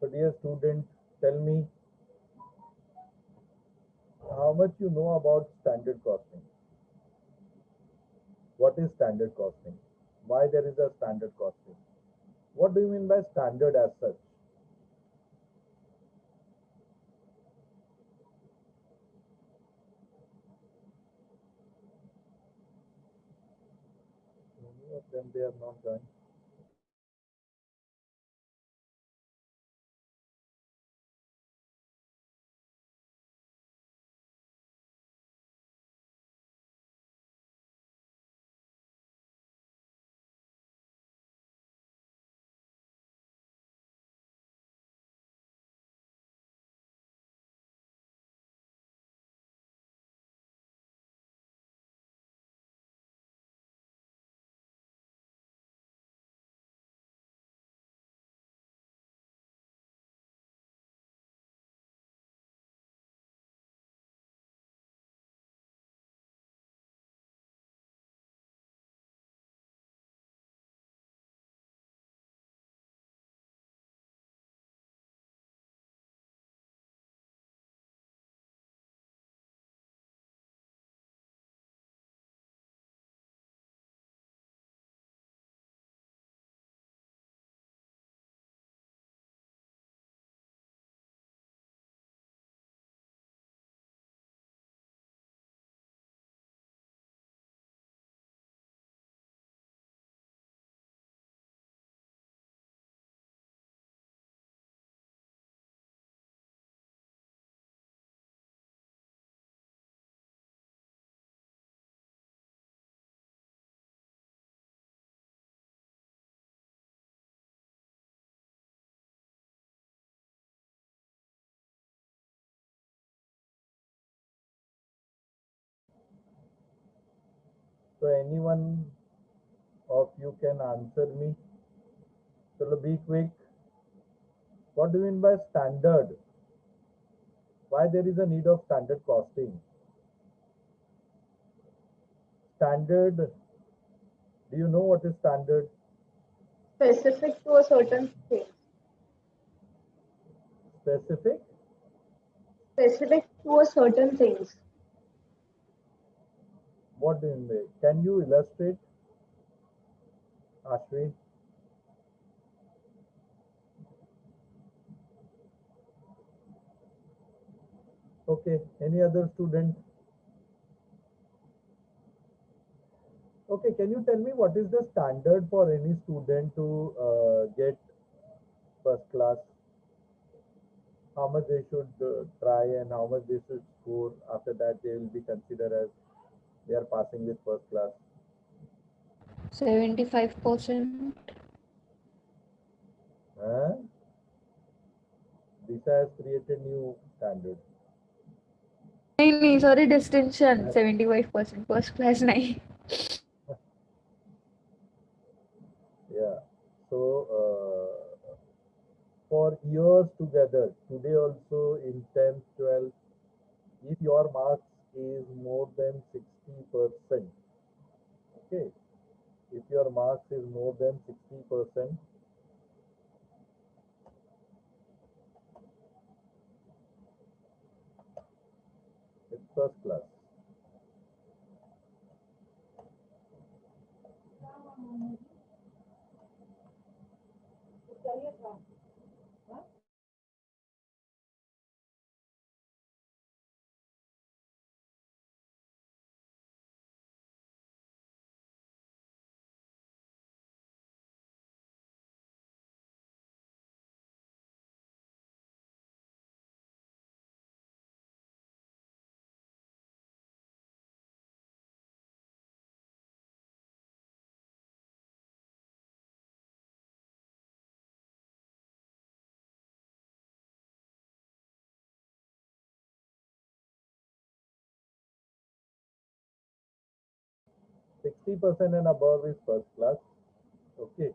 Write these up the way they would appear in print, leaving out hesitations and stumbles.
So dear student, tell me how much you know about standard costing. What is standard costing? Why there is a standard costing? What do you mean by standard as such? Many of them they are not joined. So anyone of you can answer me? So be quick. What do you mean by standard? Why there is a need of standard costing? Standard, do you know what is standard? Specific to a certain thing. Specific? Specific to a certain things. What do you mean? Can you illustrate, Ashwi? Okay, any other student? Okay, can you tell me what is the standard for any student to get first class? How much they should try and how much they should score? After that, they will be considered as they are passing with first class. 75%. Huh? This has created new standard. नहीं sorry distinction 75% first class नहीं. Yeah. So for years together, today also in 10th, 12th, if your marks is more than 60%, okay, if your marks is more than 60%, it's first class. %60 and above is first class. Okay.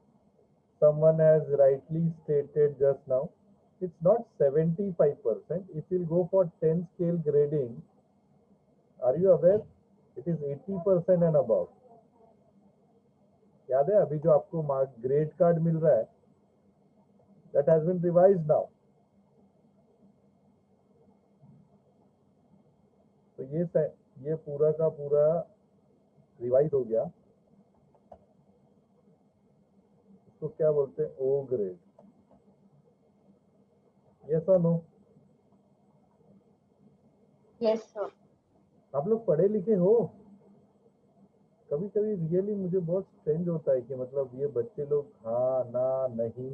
Someone has rightly stated just now, it's not 75%. If you'll go for 10 scale grading, are you aware? It is 80% and above. याद है अभी जो आपको mark grade card मिल रहा है, that has been revised now. तो ये पूरा का पूरा रिवाइज हो गया। इसको क्या बोलते हैं? O grade. यस और नो? Yes, sir. आप लोग पढ़े लिखे हो? कभी कभी रियली मुझे बहुत स्ट्रेंज होता है कि मतलब ये बच्चे लोग हाँ ना नहीं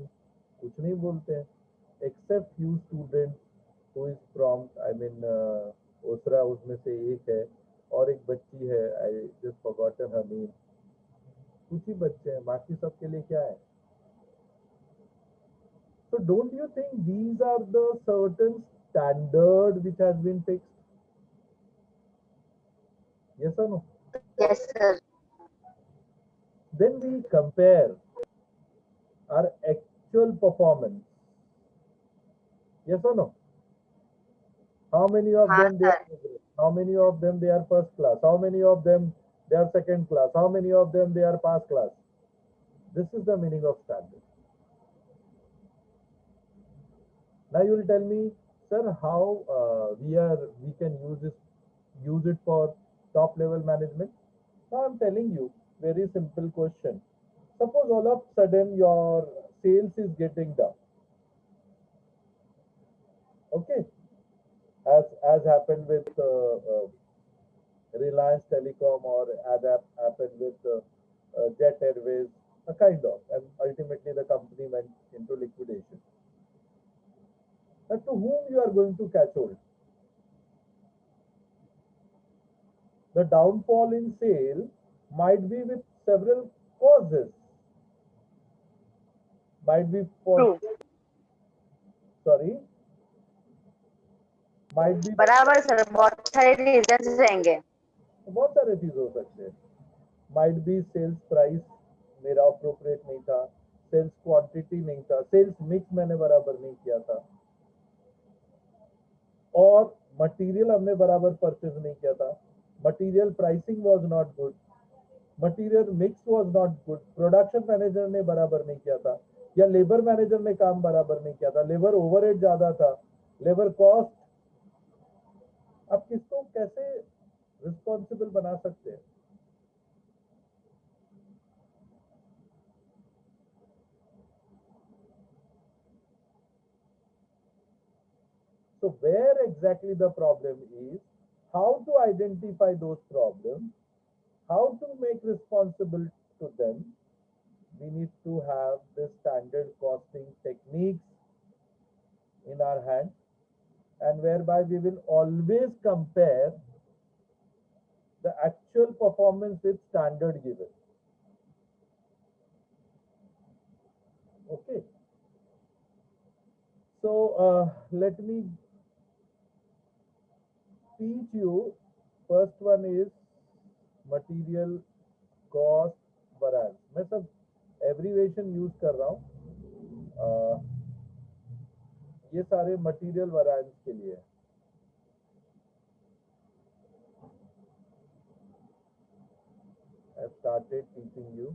कुछ नहीं बोलते हैं, except few student who is prompt. I mean ओसरा उसमें से एक है, और एक बच्ची है, I just forgotten her name. कुछ ही बच्चे हैं, बाकी सबके लिए क्या है? So don't you think these are the certain standard which has been fixed? Yes or no? Yes, sir. Then we compare our actual performance. Yes or no? How many of हाँ them they sir. are? How many of them they are first class? How many of them they are second class? How many of them they are pass class? This is the meaning of standard. Now you will tell me, sir, how we can use it for top level management. Now I'm telling you, very simple question. Suppose all of a sudden your sales is getting down. Okay, as happened with Reliance Telecom, or as happened with Jet Airways, a kind of, and ultimately the company went into liquidation. And to whom you are going to catch hold? The downfall in sale might be with several causes. Might be for, True. sorry, might be बराबर sir, बहुत सारे reasons रहेंगे. बहुत सारे चीज हो सकते हैं. माइट बी सेल्स प्राइस मेरा अप्रोप्रिएट नहीं था, सेल्स क्वांटिटी नहीं था, सेल्स मिक्स मैंने बराबर नहीं किया था, और मटेरियल हमने बराबर परचेज नहीं किया था, material pricing was not good, material mix was not good, production manager ने बराबर नहीं किया था, या लेबर मैनेजर ने काम बराबर नहीं किया था, लेबर ओवरहेड ज्यादा था, लेबर कॉस्ट. आप किसको कैसे रिस्पॉन्सिबल बना सकते हैं? So where exactly the problem is, how to identify those problems, how to make responsible to them. We need to have the standard costing techniques in our hand, and whereby we will always compare the actual performance with standard given. Okay. So let me teach you. First one is material cost variance. मैं सब abbreviation use कर रहा हूँ, ये सारे material variance के लिए. I started teaching you.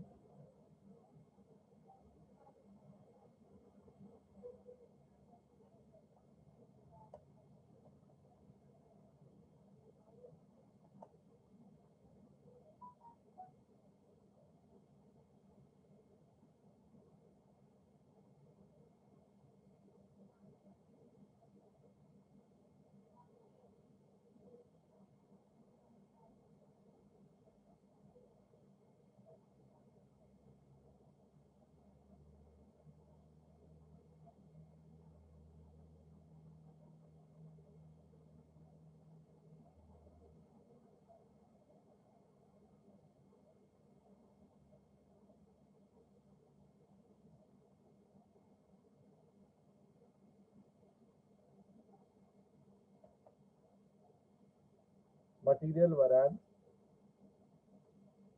Material variance.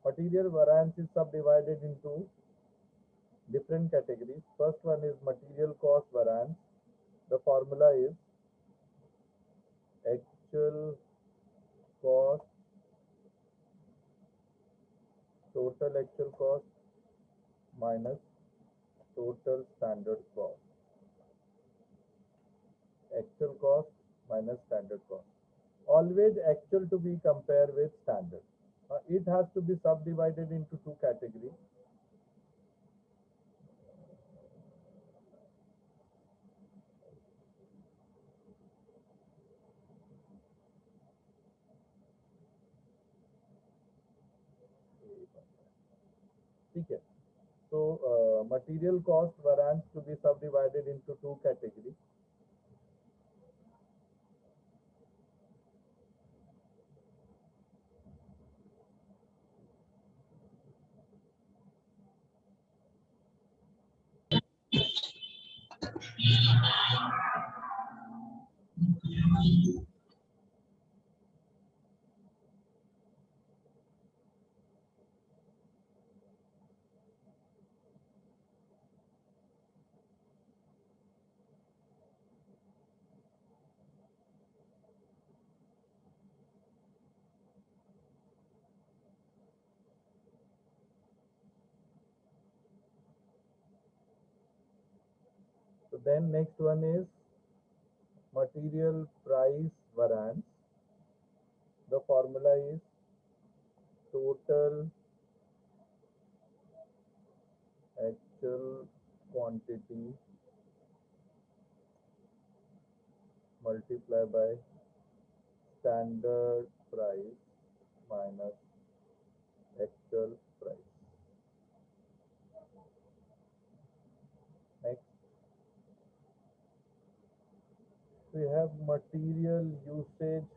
Material variance is subdivided into different categories. First one is material cost variance. The formula is actual cost, total actual cost minus total standard cost. Actual cost minus standard cost. always actual to be compared with standard. It has to be subdivided into two categories. ठीक है. So material cost variance to be subdivided into two categories. So then next one is material price variance. The formula is total actual quantity multiplied by standard price minus actual price. Next, we have material usage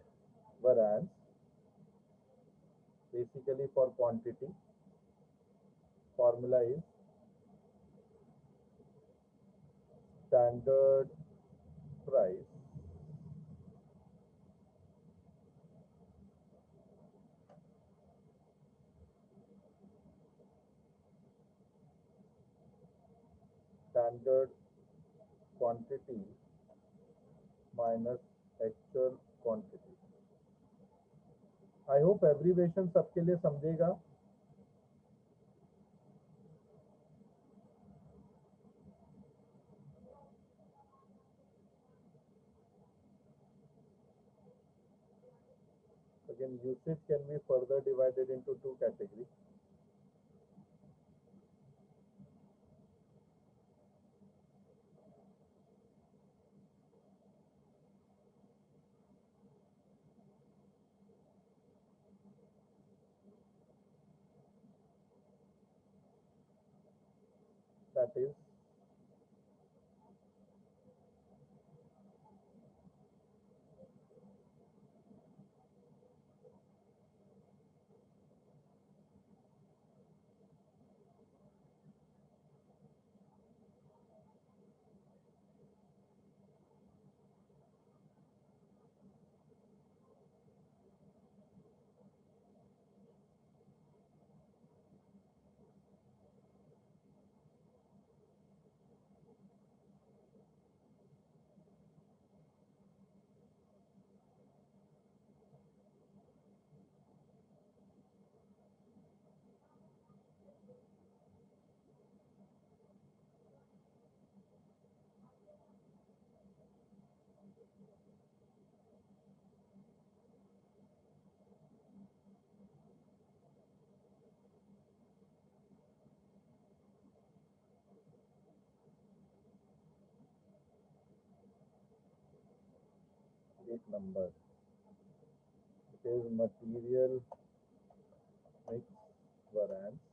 variance, basically for quantity. Formula is standard price standard quantity minus actual quantity. I hope abbreviation सबके लिए समझेगा. Again, usage can be further divided into two categories. That is this number. It is material mix variance.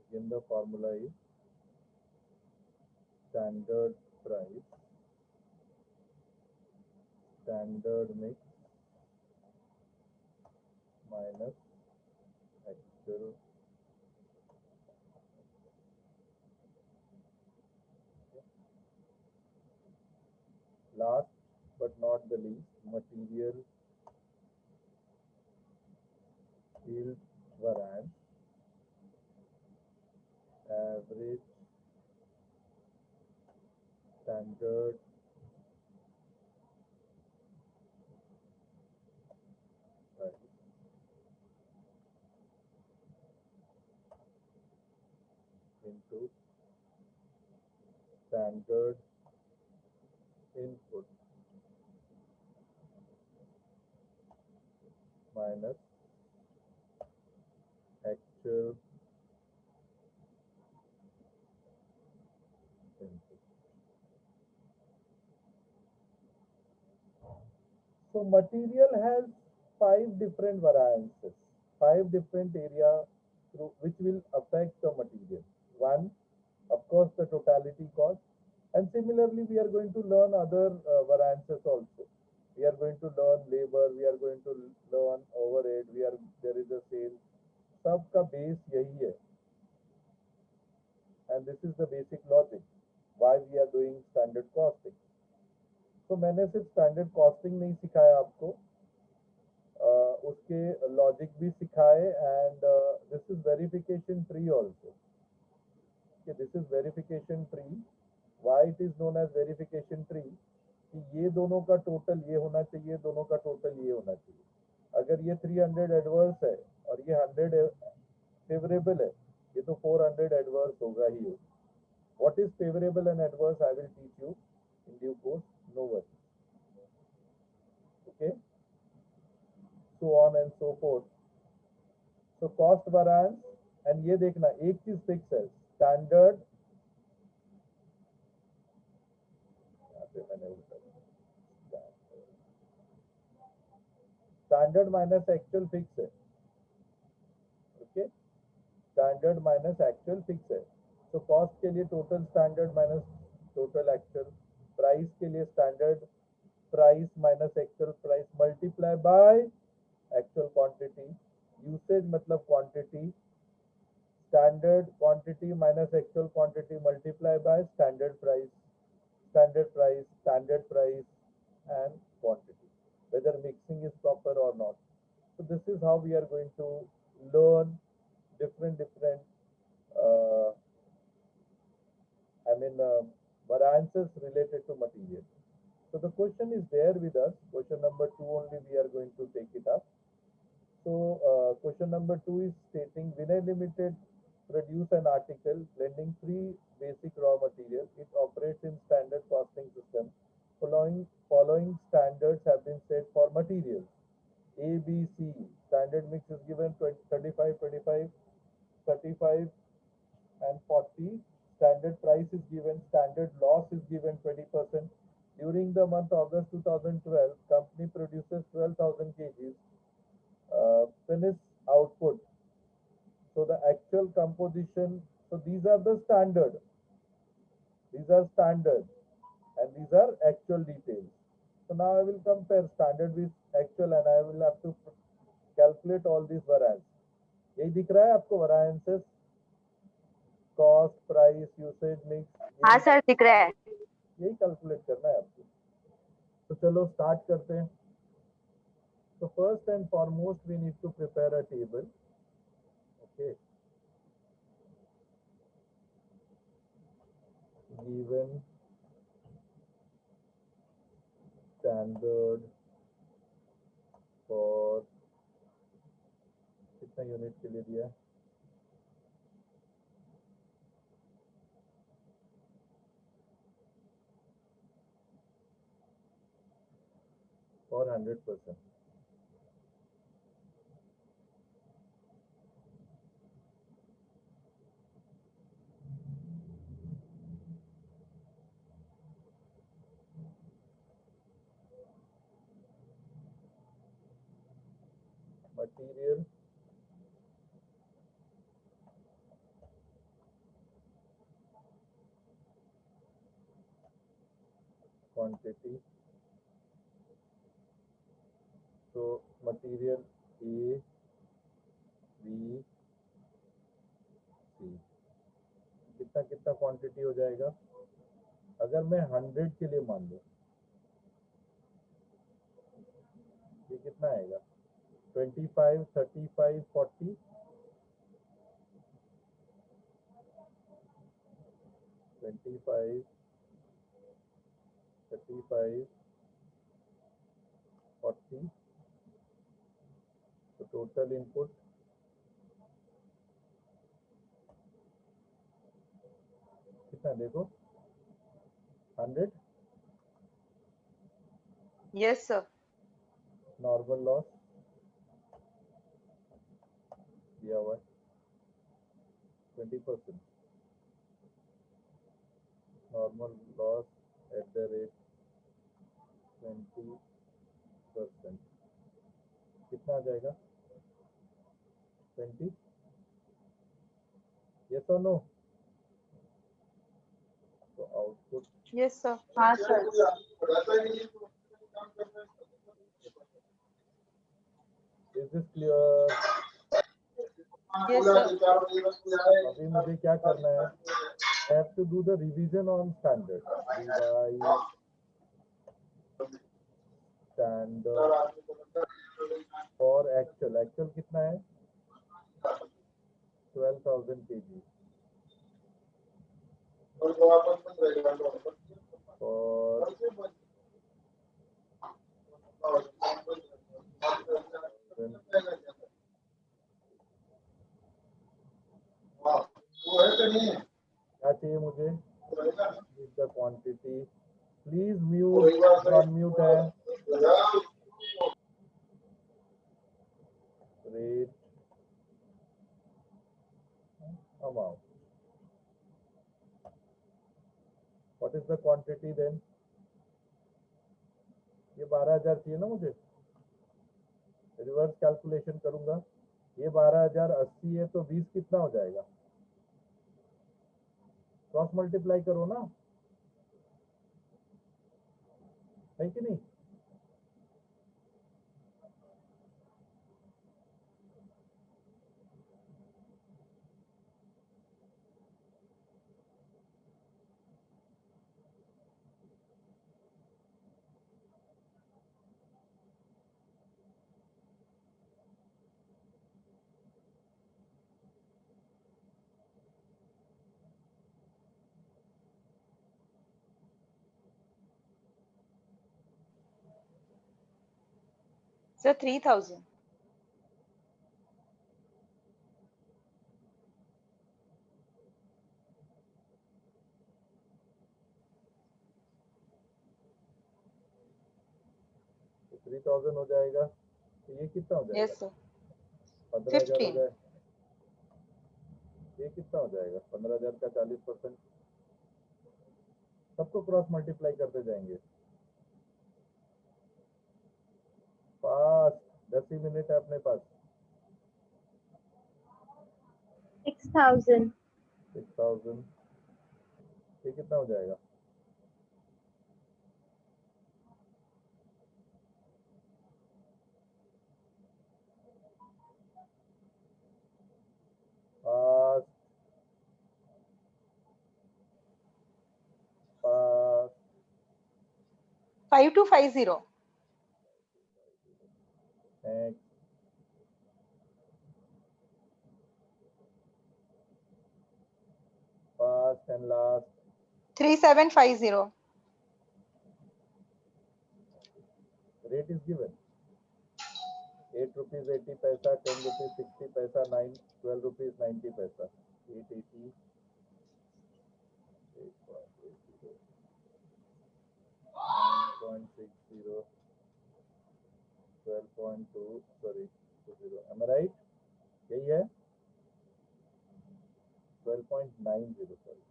Again, the formula is standard price, standard mix minus actual. Last but not the least, material yield variance, average standard price into standard input. minus actual input. So material has 5 different variances, 5 different area through which will affect the material. One, of course, the totality cost, and similarly, we are going to learn other variances also. We are going to learn labor, we are going to learn overhead, there is a sale. सबका base यही है, and this is the basic logic why we are doing standard costing. तो मैंने सिर्फ standard costing नहीं सिखाया आपको, उसके लॉजिक भी सिखाए, and this is verification tree also. This is verification tree. Why it is known as verification tree? कि ये दोनों का टोटल ये होना चाहिए, दोनों का टोटल ये होना चाहिए. अगर ये 300 एडवर्स है और ये 100 फेवरेबल है, ये तो 400 एडवर्स होगा ही होगा. What is favourable and adverse I will teach you in due course. No worry. Okay, so on and so forth. So cost variance, and ये देखना एक चीज फिक्स है, स्टैंडर्ड, यहाँ पे मैंने स्टैंडर्ड माइनस एक्चुअल फिक्स है. Okay, standard minus actual fix है. तो कॉस्ट के लिए total standard minus total actual, price के लिए standard price minus actual price multiply by actual quantity. Usage मतलब quantity, standard quantity minus actual quantity multiply by standard price, standard price and quantity, whether mixing is proper or not. So this is how we are going to learn different variances related to material. So the question is there with us. Question number 2 only we are going to take it up. So question number 2 is stating Vinay Limited produce an article blending 3 basic raw materials. It operates in standard costing system. Following standards have been set for materials. A, B, C. Standard mix is given 35, 25, 35 and 40. Standard price is given. Standard loss is given 20%. During the month August 2012, company produces 12,000 kgs. Finished output. So the actual composition. So these are the standard. These are standard, and these are actual details. So now I will compare standard with actual, and I will have to calculate all these variances. यही दिख रहा है आपको variances, cost, price, usage, mix. हाँ sir दिख रहा है. यही calculate करना है आपको. तो चलो start करते हैं. So first and foremost we need to prepare a table. Okay. Given standard for कितना यूनिट के लिए दिया है? For 100%. Material quantity. So material A, B, C. कितना कितना क्वांटिटी हो जाएगा? अगर मैं 100 के लिए मान लूं, ये कितना आएगा? 25, 35, 40. 25, 35, 40. So total input कितना देखो? 100. Yes sir. Normal loss दिया हुआ है 20%। नॉर्मल लॉस @20%, कितना आ जाएगा? 20? यस और नो? तो आउटपुट Yes, sir. हाँ sir. Is this clear? Yes, sir. अभी मुझे क्या करना है? I have to do the revision on standard. Revise standard for actual. Actual कितना है? 12,000 kg. For क्या चाहिए मुझे? The quantity. Please mute. Unmute है. Rate. Amount. What is the quantity then? ये 12,000 चाहिए ना मुझे? रिवर्स कैलकुलेशन करूंगा। ये 12,080 है तो 20 कितना हो जाएगा? क्रॉस मल्टीप्लाई करो ना, है कि नहीं? Sir, 3,000. तो 3,000 हो जाएगा। तो ये कितना हो जाएगा? Yes, sir. 15,000 हो 15. जाए। ये कितना हो जाएगा? 15,000 का 40%। सबको क्रॉस मल्टीप्लाई करते जाएंगे। पास 10 ही मिनट है अपने पास। 6,000। 6,000, ये कितना हो जाएगा? पास पास 5250. Next pass and last 3750. Rate is given 8 rupees 80 paisa, 10 rupees 60 paisa, 12 rupees 90 paisa, 880, 8.80, 9.60, 12.2, sorry 20, am I right? यही है 12.90, sorry।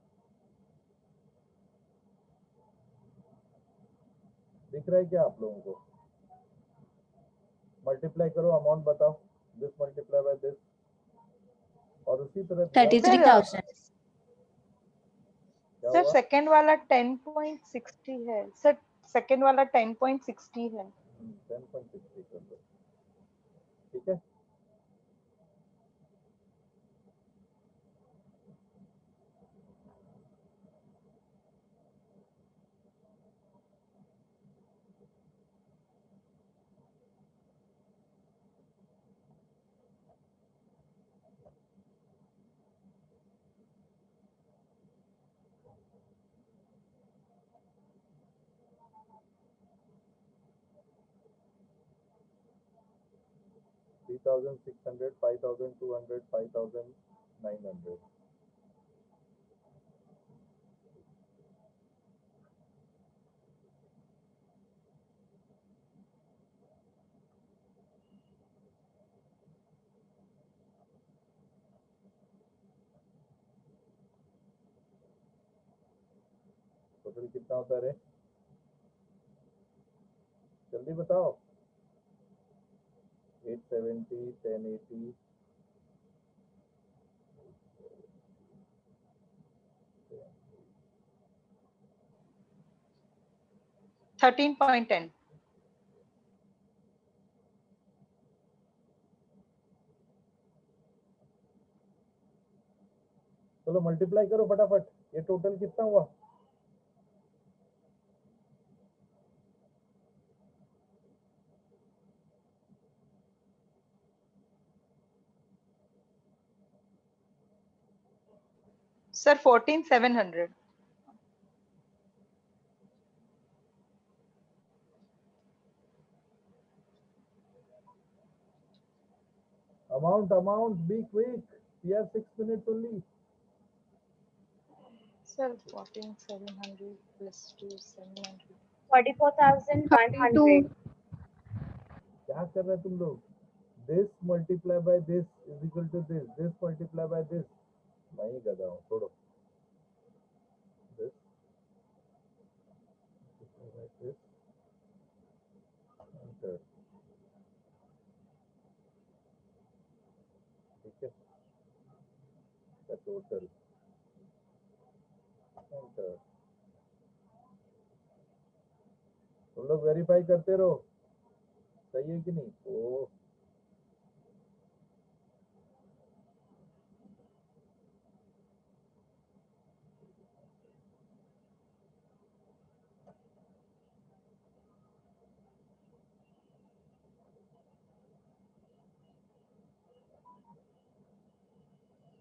दिख रहा है क्या आप लोगों को? मल्टीप्लाई करो, अमाउंट बताओ। दिस मल्टीप्लाई बाय दिस और उसी तरह दिया हुआ- 33,000. क्या Sir, हुआ? second वाला 10.60 है. Sir, second वाला 10.60 है. 10.60 कर दो, ठीक है। $3,600, $5,200, $5,900। टोटल कितना होता है? जल्दी बताओ। 870, 1080, 13.10. चलो मल्टीप्लाई करो फटाफट, ये टोटल कितना हुआ? Sir, 14,700. Amount, be quick. We have 6 minutes only. Sir, 14,700 plus 2,700. 44,100. क्या कर रहे हैं तुम लोग? This multiply by this is equal to this. This multiply by this. मैं ही गधा हूँ, छोड़ो. This multiply by this. Enter. ठीक है. The total. Enter. तुम लोग वेरीफाई करते रहो. सही है कि नहीं? ओ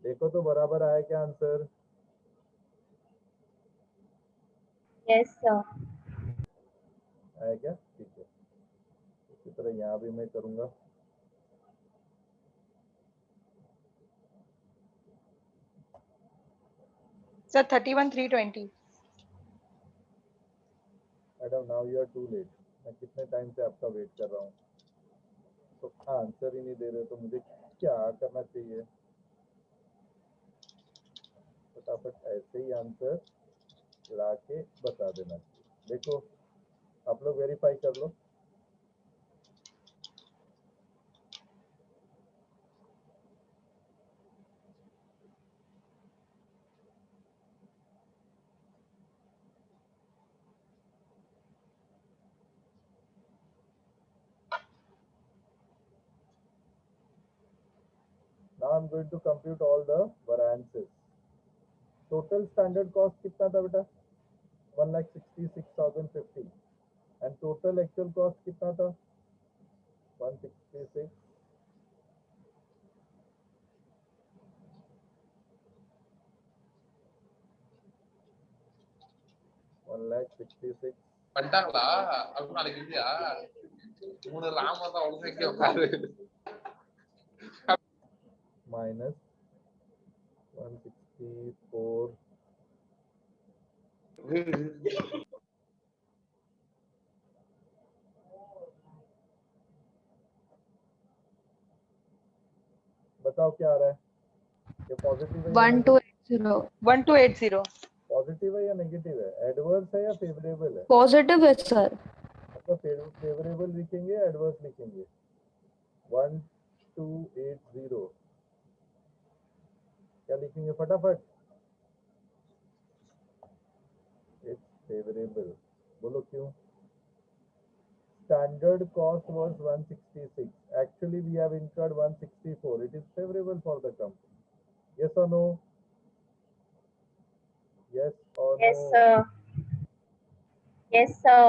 देखो तो बराबर आया क्या आंसर? Yes, sir. आया क्या? ठीक है. इसी तरह यहाँ भी मैं करूँगा. Sir, 31,320. Madam now you are too late. मैं कितने टाइम से आपका वेट कर रहा हूँ, तो आंसर ही नहीं दे रहे, तो मुझे क्या करना चाहिए? फटाफट ऐसे ही आंसर ला के बता देना चाहिए. देखो आप लोग वेरीफाई कर लो. Now I'm going to compute all the variances. Total standard cost कितना था बेटा? 1,66,050. And total actual cost कितना था? 166. $1,66,000. பண்ணிட்டாங்களா அப்படின்னு நாளைக்கு இல்லையா 3 ராம தான் உடனே உட்காரு minus 164. बताओ क्या आ रहा है? ये पॉजिटिव है या 1280. 1280. पॉजिटिव है या नेगेटिव है? एडवर्स है या फेवरेबल है? Positive है sir. मतलब फेवरेबल लिखेंगे, एडवर्स लिखेंगे. 1280 क्या लिखेंगे फटाफट? It's favourable. बोलो क्यों? Standard cost was 166. Actually, we have incurred 164. It is favorable for the company. Yes or no? Yes or Yes, no? sir. Yes, sir.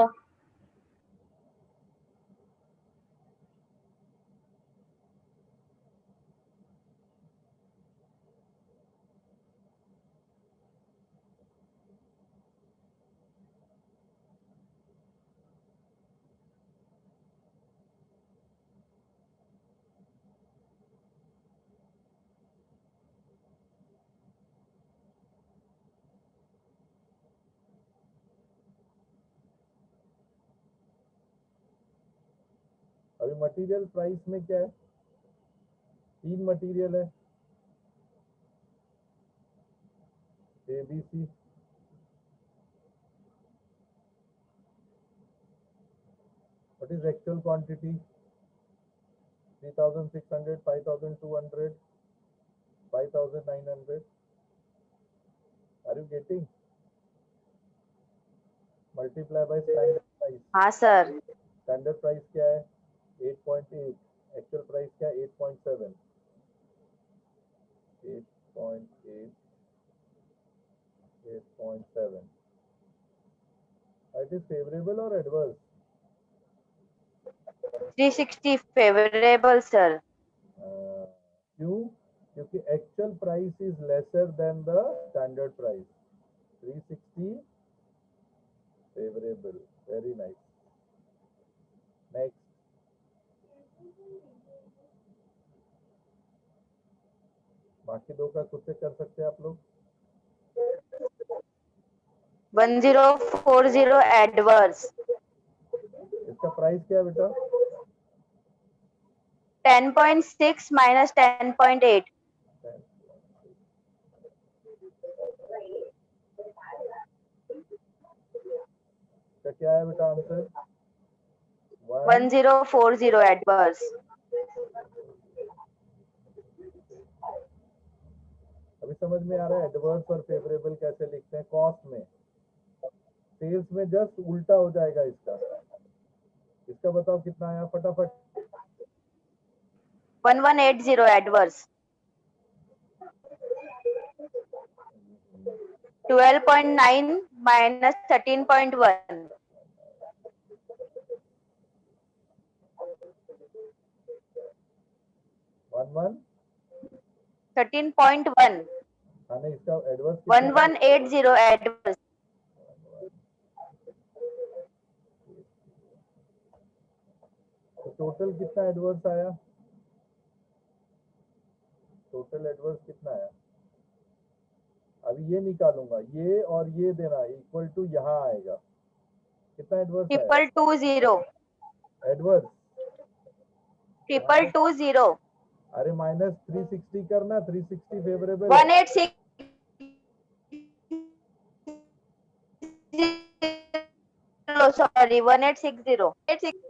अभी मटेरियल प्राइस में क्या है? 3 मटेरियल है, ABC. What is actual quantity? 3,600, 5,200, 5,900. Are you getting? Multiply by standard price. हाँ sir. Standard price क्या है? 8.8. Actual price क्या है? 8.7. 8.8. 8.7. It is favorable or adverse? 360 favorable sir. क्यों? क्योंकि actual price is lesser than the standard price. 360 favorable. Very nice. Next. बाकी दो का खुद से कर सकते हैं आप लोग. 1040 adverse. इसका प्राइस क्या है बेटा? 10.6 minus 10.8. इसका क्या है बेटा आंसर? 1040 adverse. अभी समझ में आ रहा है एडवर्स और फेवरेबल कैसे लिखते हैं? कॉस्ट में, सेल्स में जस्ट उल्टा हो जाएगा इसका. इसका बताओ कितना आया फटाफट. 1180 adverse. 12.9 minus 13.1. 11. 13.1. हाँ नहीं, इसका एडवर्स 1180 adverse. तो टोटल कितना एडवर्स आया? टोटल एडवर्स कितना आया? अभी ये निकालूंगा, ये और ये देना इक्वल टू यहाँ आएगा. कितना एडवर्स आया? 220. एडवर्स. 220. अरे माइनस 360 करना. 360 फेवरेबल. 186. Sorry, 1860.